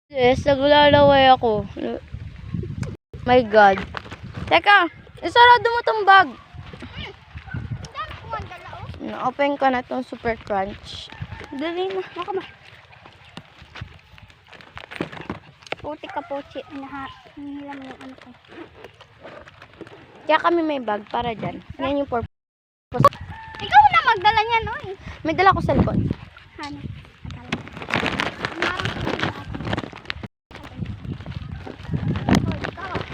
Yes, naglalaway ako. My God. Teka, isarado mo tong bag. Na-open ko na tong Super Crunch. Dali na. Baka ma. Puti ka pochi. Hinila mo yung ano ko. Kaya kami may bag para dyan. Yan yung purpose. Ikaw na magdala niyan, oy. May dala ko cellphone. Ano?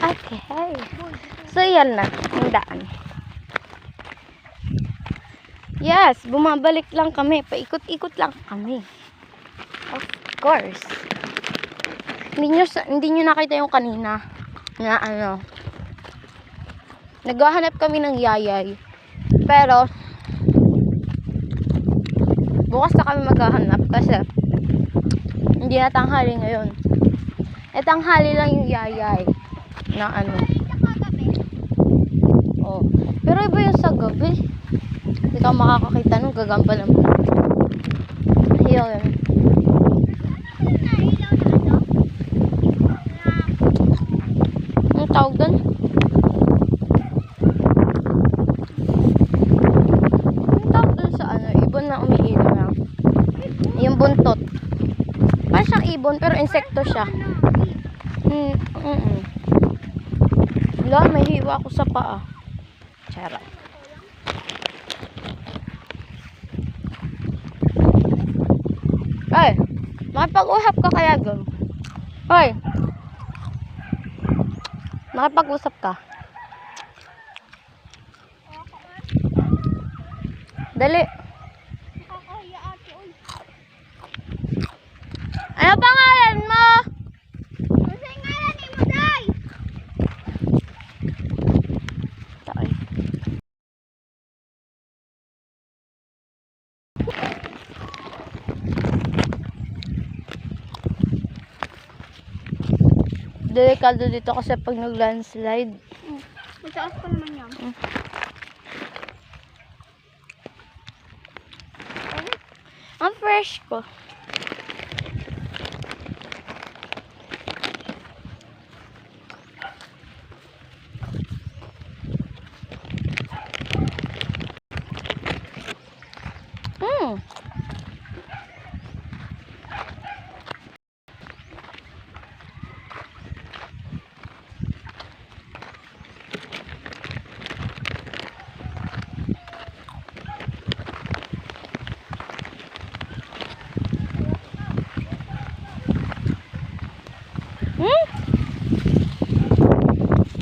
Okay. So, yan na. Yung daan. Yes, bumabalik lang kami. Paikot-ikot lang kami. Of course. Hindi nyo nakita yung kanina. Na ano. Naghahanap kami ng yayay. Pero, bukas na kami maghahanap. Kasi, hindi na tanghali ngayon. Tanghali lang yung yayay. Na ano. Oh. Pero iba yung sa gabi. Hindi ka makakakita nung gagamba naman. Ayun. Ang tawag doon? Ang tawag doon sa ano? Ibon na umiilo na. Yung buntot. Parang siyang ibon pero insekto siya. Wala, may hiwa ako sa paa. Charot. Ay, makipag-usap ka kaya doon? Ay, makipag-usap ka. Dali. Ano pangalan mo? Delikado dito kasi pag nag-landslide. Mataas pa naman yan. Ang fresh ko.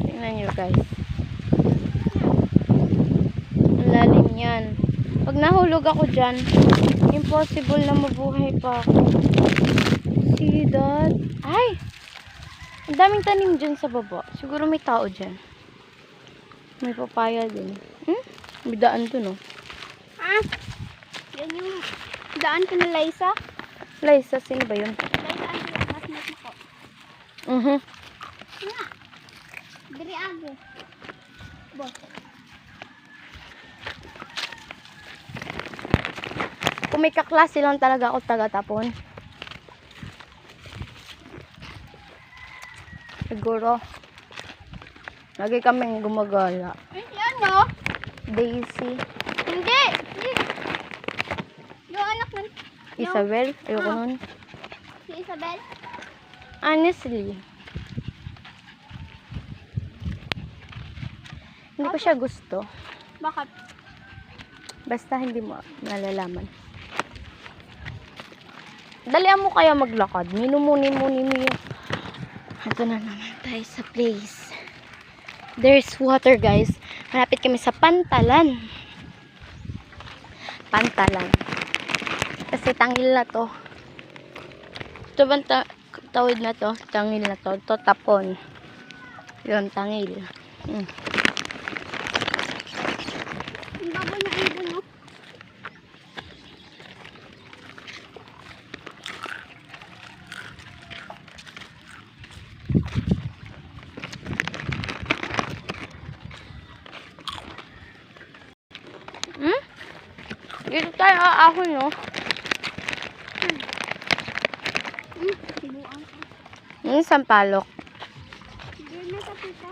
Tingnan nyo guys. Ang lalim yan. Pag nahulog ako dyan, impossible na mabuhay pa ako. See that? Ay! Ang daming tanim dyan sa baba. Siguro may tao dyan. May papaya din. May daan dun, oh. Yan yung daan ko na Liza. Liza, sino ba yun? Liza, ano yung mas ko? Nga. Diri agi. Boss. Kung may kaklase lang talaga ako taga-tapon. Siguro. Lagi kaming gumagala. Yan no? Daisy. Hindi. Yung anak nun. Isabel. Ayoko nun. Si Isabel. Honestly. Hindi ko siya gusto. Bakit? Basta hindi mo nalalaman. Dalian mo kaya maglakad. Minumuni-muni mo yung... Ito na naman tayo sa place. There's water guys. Malapit kami sa Pantalan. Pantalan. Kasi tangil na to. Ito bang tawid na to? Tangil na to. Ito tapon. Yun, tangil. Ang baboy na ibon no? Dito tayo aahon, no? Sibuan. Yung sampalok. Hindi na kapita.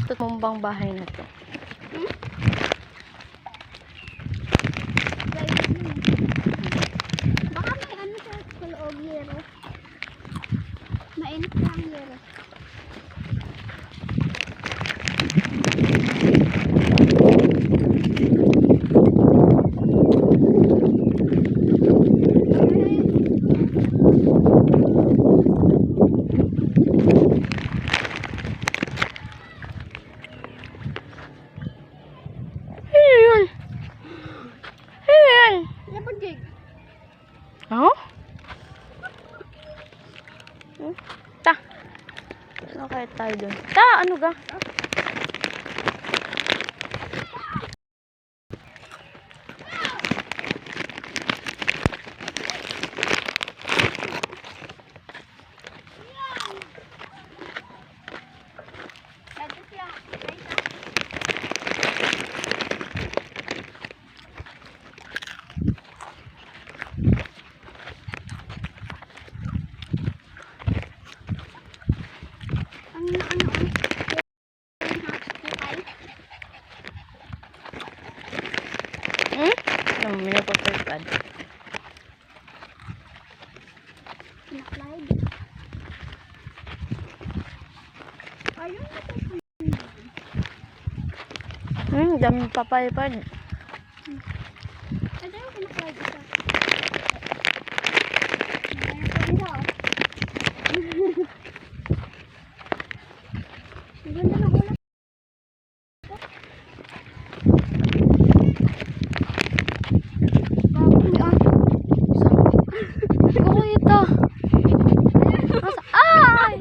Ito tumbang bahay na to. Baka may ano sa loob, yero. Mainit na ang yero. Ano yun? Ano yun? Dapat jig. Oh? Ta. Ano kaya tayo dun? Ta, ano ga? Dapat siya. Ano? Ano, minapapalpad. Slide. Ayun na po. Daming papalpad. Ito yung pinaslide ito. Ayun po ito. Ang ganda ng ulam. Kukuita. Ay!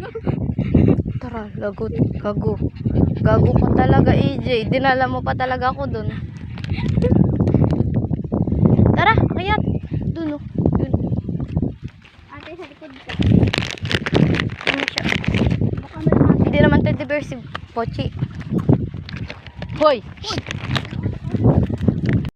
Tara, lagot. Gago. Gago ko talaga, AJ. Dinala mo pa talaga ako dun. Tara, kayat. Dun, oh. Dun. Ate, sa likod ka. Ano siya? Baka malaki. Hindi naman teddy bear si Pochi. Hoy!